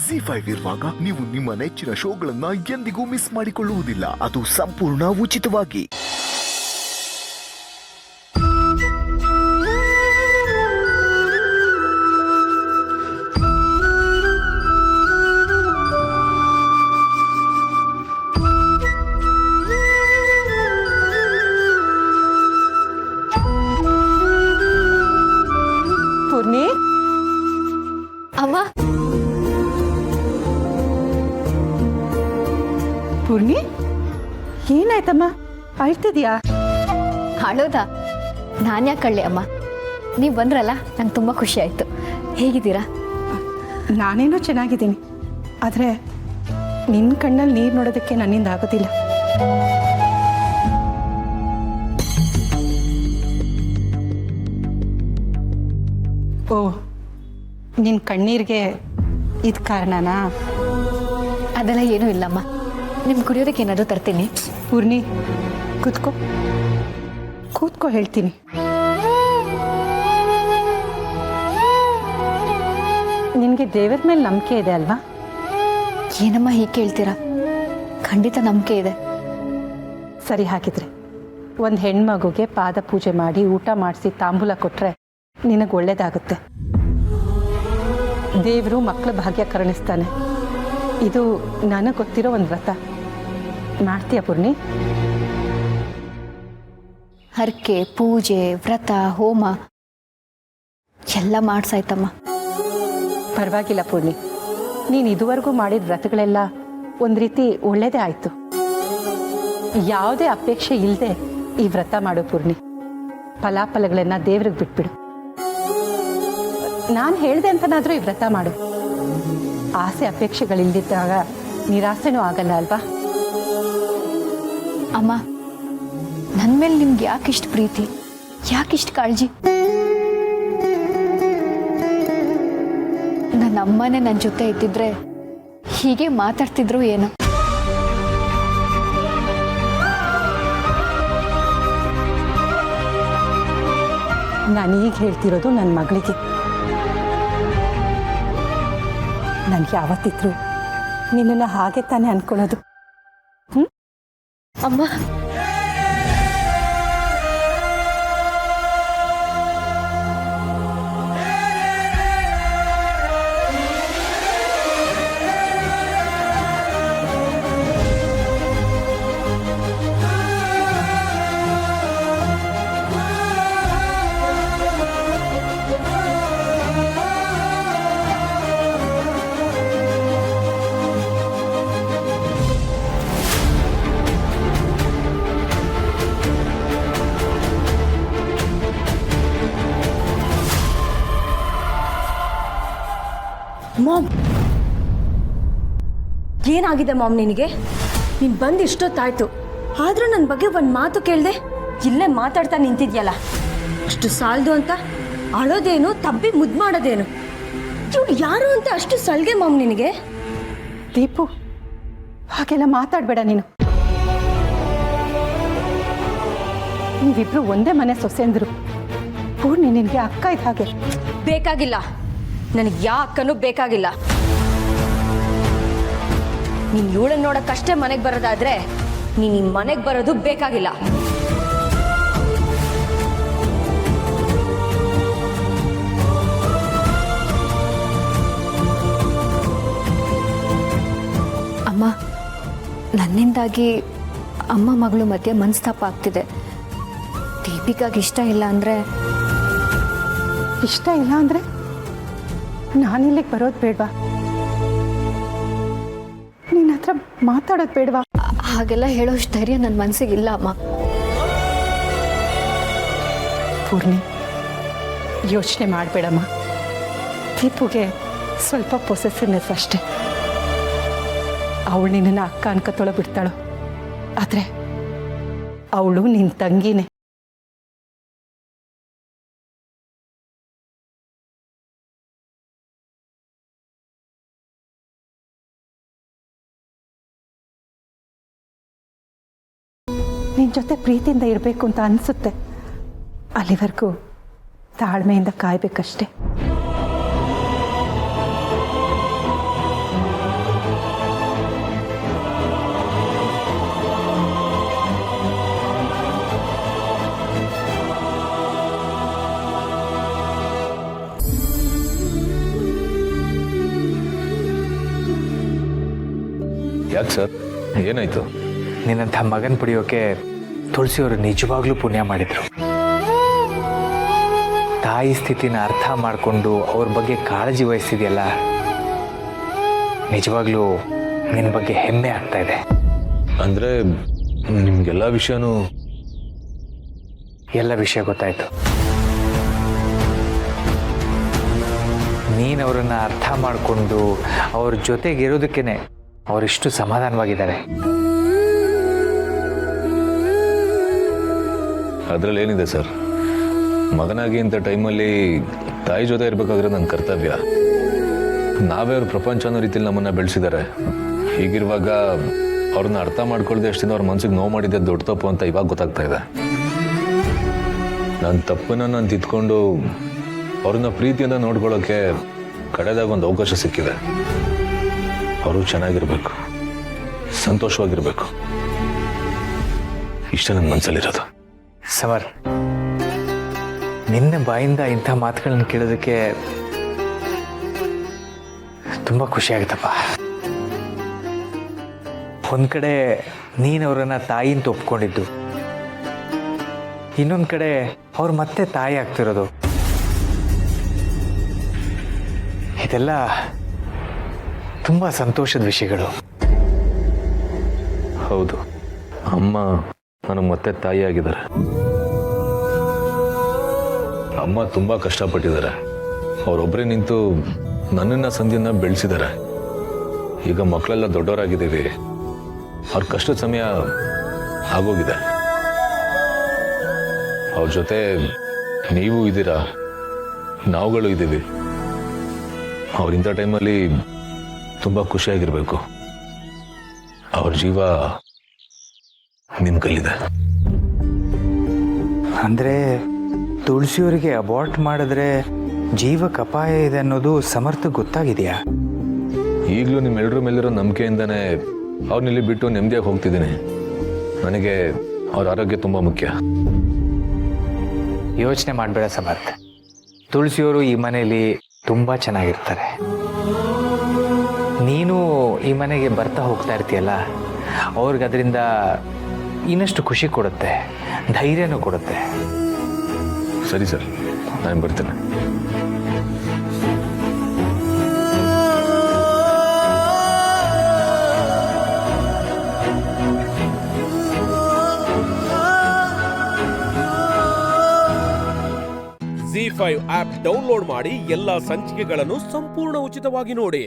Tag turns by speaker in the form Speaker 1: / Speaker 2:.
Speaker 1: ಜಿ5 ಇರುವಾಗ ನೀವು ನಿಮ್ಮ ನೆಚ್ಚಿನ ಶೋಗಳನ್ನ ಎಂದಿಗೂ ಮಿಸ್ ಮಾಡಿಕೊಳ್ಳುವುದಿಲ್ಲ. ಅದು ಸಂಪೂರ್ಣ ಉಚಿತವಾಗಿ.
Speaker 2: ಪೂರ್ಣಿ,
Speaker 3: ಅಮ್ಮ,
Speaker 2: ಪೂರ್ಣಿ ಏನಾಯ್ತಮ್ಮ, ಅಳ್ತಿದ್ಯಾ?
Speaker 3: ಅಳೋದಾ? ನಾನ್ಯಾಕೆ ಅಳ್ಳಿ ಅಮ್ಮ, ನೀವು ಬಂದ್ರಲ್ಲ ನಂಗೆ ತುಂಬ ಖುಷಿ ಆಯಿತು. ಹೇಗಿದ್ದೀರಾ?
Speaker 2: ನಾನೇನೋ ಚೆನ್ನಾಗಿದ್ದೀನಿ, ಆದರೆ ನಿನ್ನ ಕಣ್ಣಲ್ಲಿ ನೀರು ನೋಡೋದಕ್ಕೆ ನನ್ನಿಂದ ಆಗೋದಿಲ್ಲ. ಓ, ನಿನ್ನ ಕಣ್ಣೀರಿಗೆ ಇದು ಕಾರಣನಾ?
Speaker 3: ಅದೆಲ್ಲ ಏನೂ ಇಲ್ಲಮ್ಮ, ನಿಮ್ಗೆ ಕುಡಿಯೋದಕ್ಕೆ ಏನಾದರೂ ತರ್ತೀನಿ.
Speaker 2: ಪೂರ್ಣಿ, ಕೂತ್ಕೋ ಕೂತ್ಕೋ ಹೇಳ್ತೀನಿ. ನಿನಗೆ ದೇವರ ಮೇಲೆ ನಂಬಿಕೆ ಇದೆ ಅಲ್ವಾ?
Speaker 3: ಏನಮ್ಮ ಹೀಗೆ ಕೇಳ್ತೀರಾ? ಖಂಡಿತ ನಂಬಿಕೆ ಇದೆ.
Speaker 2: ಸರಿ, ಹಾಕಿದ್ರೆ ಒಂದು ಹೆಣ್ಮಗುಗೆ ಪಾದ ಪೂಜೆ ಮಾಡಿ ಊಟ ಮಾಡಿಸಿ ತಾಂಬೂಲ ಕೊಟ್ಟರೆ ನಿನಗೆ ಒಳ್ಳೇದಾಗುತ್ತೆ. ದೇವರು ಮಕ್ಕಳ ಭಾಗ್ಯ ಕರುಣಿಸ್ತಾನೆ. ಇದು ನನಗೆ ಗೊತ್ತಿರೋ ಒಂದು ವ್ರತ. ಮಾಡ್ತೀಯ ಪೂರ್ಣಿ?
Speaker 3: ಹರಕೆ, ಪೂಜೆ, ವ್ರತ, ಹೋಮ ಎಲ್ಲ ಮಾಡ್ಸಾಯ್ತಮ್ಮ.
Speaker 2: ಪರವಾಗಿಲ್ಲ ಪೂರ್ಣಿ, ನೀನು ಇದುವರೆಗೂ ಮಾಡಿದ ವ್ರತಗಳೆಲ್ಲ ಒಂದು ರೀತಿ ಒಳ್ಳೆಯದೇ ಆಯಿತು. ಯಾವುದೇ ಅಪೇಕ್ಷೆ ಇಲ್ಲದೆ ಈ ವ್ರತ ಮಾಡು ಪೂರ್ಣಿ. ಫಲಾಫಲಗಳನ್ನು ದೇವ್ರಿಗೆ ಬಿಟ್ಬಿಡು. ನಾನು ಹೇಳಿದೆ ಅಂತನಾದರೂ ಈ ವ್ರತ ಮಾಡು. ಆಸೆ ಅಪೇಕ್ಷೆಗಳಿಲ್ದಿದ್ದಾಗ ನಿರಾಸೆನೂ ಆಗಲ್ಲ ಅಲ್ವಾ?
Speaker 3: ಅಮ್ಮ, ನನ್ನ ಮೇಲೆ ನಿಮ್ಗೆ ಯಾಕಿಷ್ಟು ಪ್ರೀತಿ, ಯಾಕಿಷ್ಟು ಕಾಳಜಿ? ನನ್ನ ಅಮ್ಮನೇ ನನ್ನ ಜೊತೆ ಇದ್ದಿದ್ರೆ ಹೀಗೆ ಮಾತಾಡ್ತಿದ್ರು ಏನೋ.
Speaker 2: ನಾನೀಗ ಹೇಳ್ತಿರೋದು ನನ್ನ ಮಗಳಿಗೆ. ನನಗೆ ಯಾವತ್ತಿದ್ರು ನಿನ್ನನ್ನು ಹಾಗೆ ತಾನೇ ಅನ್ಕೊಳ್ಳೋದು.
Speaker 3: ಅಮ್ಮ,
Speaker 4: ಮಾಮ್, ಏನಾಗಿದೆ ಮಾಮ್ ನಿನಗೆ? ನೀನು ಬಂದು ಇಷ್ಟೊತ್ತಾಯ್ತು, ಆದರೂ ನನ್ನ ಬಗ್ಗೆ ಒಂದು ಮಾತು ಕೇಳಿದೆ ಇಲ್ಲೇ ಮಾತಾಡ್ತಾ ನಿಂತಿದ್ಯಲ್ಲ. ಅಷ್ಟು ಸಾಲದು ಅಂತ ಅಳೋದೇನು, ತಬ್ಬಿ ಮುದ್ದು ಮಾಡೋದೇನು? ಇವಳು ಯಾರು ಅಂತ ಅಷ್ಟು ಸಲ್ಗೆ ಮಾಮ್ ನಿನಗೆ?
Speaker 2: ದೀಪು, ಹಾಗೆಲ್ಲ ಮಾತಾಡಬೇಡ ನೀನು. ನೀವಿಬ್ರು ಒಂದೇ ಮನೆ ಸೊಸೆಂದ್ರು. ಪೂರ್ಣಿ ನಿನಗೆ ಅಕ್ಕ ಇದ್ದ ಹಾಗೆ.
Speaker 4: ಬೇಕಾಗಿಲ್ಲ, ನನಗೆ ಯಾವ ಅಕ್ಕನೂ ಬೇಕಾಗಿಲ್ಲ. ನೀನು ಇವಳನ್ನ ನೋಡಕ್ಕಷ್ಟೇ ಮನೆಗೆ ಬರೋದಾದ್ರೆ ನೀನು ಈ ಮನೆಗೆ ಬರೋದು ಬೇಕಾಗಿಲ್ಲ.
Speaker 3: ಅಮ್ಮ, ನನ್ನಿಂದಾಗಿ ಅಮ್ಮ ಮಗಳು ಮಧ್ಯೆ ಮನಸ್ತಾಪ ಆಗ್ತಿದೆ. ದೀಪಿಕಾಗೆ ಇಷ್ಟ ಇಲ್ಲ ಅಂದರೆ?
Speaker 2: ಇಷ್ಟ ಇಲ್ಲ ಅಂದರೆ ನಾನಿಲ್ಲಿಗೆ ಬರೋದು ಬೇಡವಾ? ನಿನ್ನ ಹತ್ರ ಮಾತಾಡೋದು ಬೇಡವಾ?
Speaker 3: ಹಾಗೆಲ್ಲ ಹೇಳೋಷ್ಟು ಧೈರ್ಯ ನನ್ನ ಮನಸ್ಸಿಗೆ ಇಲ್ಲ ಅಮ್ಮ.
Speaker 2: ಪೂರ್ಣಿ, ಯೋಚನೆ ಮಾಡಬೇಡಮ್ಮ. ದೀಪುಗೆ ಸ್ವಲ್ಪ ಪೊಸೆಸಿವ್ನೆಸ್ ಅಷ್ಟೇ. ಅವಳು ನಿನ್ನನ್ನು ಅಕ್ಕ ಅನ್ಕತೊಳ ಬಿಡ್ತಾಳು, ಆದರೆ ಅವಳು ನಿನ್ನ ತಂಗಿನೇ. ನಿನ್ನ ಜೊತೆ ಪ್ರೀತಿಯಿಂದ ಇರಬೇಕು ಅಂತ ಅನಿಸುತ್ತೆ. ಅಲ್ಲಿವರೆಗೂ ತಾಳ್ಮೆಯಿಂದ ಕಾಯಬೇಕಷ್ಟೆ.
Speaker 5: ಯಾಕೆ ಸರ್, ಏನಾಯ್ತು?
Speaker 6: ನಿನ್ನಂಥ ಮಗನ ಪಡೆಯೋಕೆ ತುಳಸಿಯವರು ನಿಜವಾಗ್ಲೂ ಪುಣ್ಯ ಮಾಡಿದ್ರು. ತಾಯಿ ಸ್ಥಿತಿನ ಅರ್ಥ ಮಾಡಿಕೊಂಡು ಅವ್ರ ಬಗ್ಗೆ ಕಾಳಜಿ ವಹಿಸ್ತಿದೆಯಲ್ಲ, ನಿಜವಾಗ್ಲೂ ನಿನ್ನ ಬಗ್ಗೆ ಹೆಮ್ಮೆ ಆಗ್ತಾ ಇದೆ.
Speaker 5: ಅಂದರೆ ನಿಮ್ಗೆಲ್ಲ ವಿಷಯನೂ
Speaker 6: ಎಲ್ಲ ವಿಷಯ ಗೊತ್ತಾಯ್ತು. ನೀನು ಅವರನ್ನು ಅರ್ಥ ಮಾಡಿಕೊಂಡು ಅವ್ರ ಜೊತೆಗಿರೋದಕ್ಕೇನೆ ಅವರಿಷ್ಟು ಸಮಾಧಾನವಾಗಿದ್ದಾರೆ.
Speaker 5: ಅದರಲ್ಲಿ ಏನಿದೆ ಸರ್, ಮಗನಾಗಿ ಇಂಥ ಟೈಮಲ್ಲಿ ತಾಯಿ ಜೊತೆ ಇರಬೇಕಾದ್ರೆ ನನ್ನ ಕರ್ತವ್ಯ. ನಾವೇ ಅವ್ರ ಪ್ರಪಂಚ ಅನ್ನೋ ರೀತಿಯಲ್ಲಿ ನಮ್ಮನ್ನು ಬೆಳೆಸಿದ್ದಾರೆ. ಹೀಗಿರುವಾಗ ಅವ್ರನ್ನ ಅರ್ಥ ಮಾಡ್ಕೊಳ್ದೆ ಅಷ್ಟಿಂದ ಅವ್ರ ಮನ್ಸಿಗೆ ನೋವು ಮಾಡಿದ್ದೆ ದೊಡ್ಡ ತಪ್ಪು ಅಂತ ಇವಾಗ ಗೊತ್ತಾಗ್ತಾ ಇದೆ. ನನ್ನ ತಪ್ಪನ್ನು ನಾನು ತಿದ್ಕೊಂಡು ಅವ್ರನ್ನ ಪ್ರೀತಿಯಿಂದ ನೋಡ್ಕೊಳ್ಳೋಕ್ಕೆ ಕಡೆದಾಗ ಒಂದು ಅವಕಾಶ ಸಿಕ್ಕಿದೆ. ಅವರು ಚೆನ್ನಾಗಿರ್ಬೇಕು, ಸಂತೋಷವಾಗಿರ್ಬೇಕು, ಇಷ್ಟ ನನ್ನ ಮನಸ್ಸಲ್ಲಿರೋದು.
Speaker 6: ಸಮರ್, ನಿನ್ನ ಬಾಯಿಂದ ಇಂಥ ಮಾತುಗಳನ್ನ ಕೇಳೋದಕ್ಕೆ ತುಂಬ ಖುಷಿಯಾಗುತ್ತಪ್ಪ. ಒಂದು ಕಡೆ ನೀನು ಅವರನ್ನು ತಾಯಿ ಅಂತ ಒಪ್ಕೊಂಡಿದ್ದು, ಇನ್ನೊಂದು ಕಡೆ ಅವ್ರು ಮತ್ತೆ ತಾಯಿ ಆಗ್ತಿರೋದು, ಇದೆಲ್ಲ ತುಂಬ ಸಂತೋಷದ ವಿಷಯಗಳು.
Speaker 5: ಹೌದು, ಅಮ್ಮ ನನಗೆ ಮತ್ತೆ ತಾಯಿ ಆಗಿದ್ದಾರೆ. ಅಮ್ಮ ತುಂಬ ಕಷ್ಟಪಟ್ಟಿದ್ದಾರೆ. ಅವರೊಬ್ಬರೇ ನಿಂತು ನನ್ನನ್ನು ಸಂಧಿಯನ್ನ ಬೆಳೆಸಿದ್ದಾರೆ. ಈಗ ಮಕ್ಕಳೆಲ್ಲ ದೊಡ್ಡವರಾಗಿದ್ದೀವಿ, ಅವ್ರ ಕಷ್ಟದ ಸಮಯ ಆಗೋಗಿದೆ. ಅವ್ರ ಜೊತೆ ನೀವು ಇದ್ದೀರಾ, ನಾವುಗಳು ಇದ್ದೀವಿ. ಅವ್ರಿಂಥ ಟೈಮಲ್ಲಿ ತುಂಬ ಖುಷಿಯಾಗಿರ್ಬೇಕು. ಅವ್ರ ಜೀವ ನಿಮ್ಮ ಕೈಲಿದೆ.
Speaker 6: ಅಂದರೆ ತುಳಸಿಯವರಿಗೆ ಅಬಾರ್ಟ್ ಮಾಡಿದ್ರೆ ಜೀವಕ್ಕೆ ಅಪಾಯ ಇದೆ ಅನ್ನೋದು ಸಮರ್ಥ ಗೊತ್ತಾಗಿದೆಯಾ?
Speaker 5: ಈಗಲೂ ನಿಮ್ಮೆಲ್ಲರ ಮೇಲಿರೋ ನಂಬಿಕೆಯಿಂದನೇ ಅವ್ರನ್ನಿಲ್ಲಿ ಬಿಟ್ಟು ನೆಮ್ಮದಿಯಾಗಿ ಹೋಗ್ತಿದ್ದೀನಿ. ನನಗೆ ಅವ್ರ ಆರೋಗ್ಯ ತುಂಬ ಮುಖ್ಯ.
Speaker 6: ಯೋಚನೆ ಮಾಡಬೇಡ ಸಮರ್ಥ, ತುಳಸಿಯವರು ಈ ಮನೆಯಲ್ಲಿ ತುಂಬ ಚೆನ್ನಾಗಿರ್ತಾರೆ. ನೀನು ಈ ಮನೆಗೆ ಬರ್ತಾ ಹೋಗ್ತಾ ಇರ್ತೀಯಲ್ಲ, ಅವ್ರಿಗೆ ಅದರಿಂದ ಇನ್ನಷ್ಟು ಖುಷಿ ಕೊಡುತ್ತೆ, ಧೈರ್ಯನೂ ಕೊಡುತ್ತೆ.
Speaker 5: ಸರಿ ಸರ್, ನಾನು ಬರ್ತೇನೆ.
Speaker 7: ZEE5 ಆಪ್ ಡೌನ್ಲೋಡ್ ಮಾಡಿ ಎಲ್ಲಾ ಸಂಚಿಕೆಗಳನ್ನು ಸಂಪೂರ್ಣ ಉಚಿತವಾಗಿ ನೋಡಿ.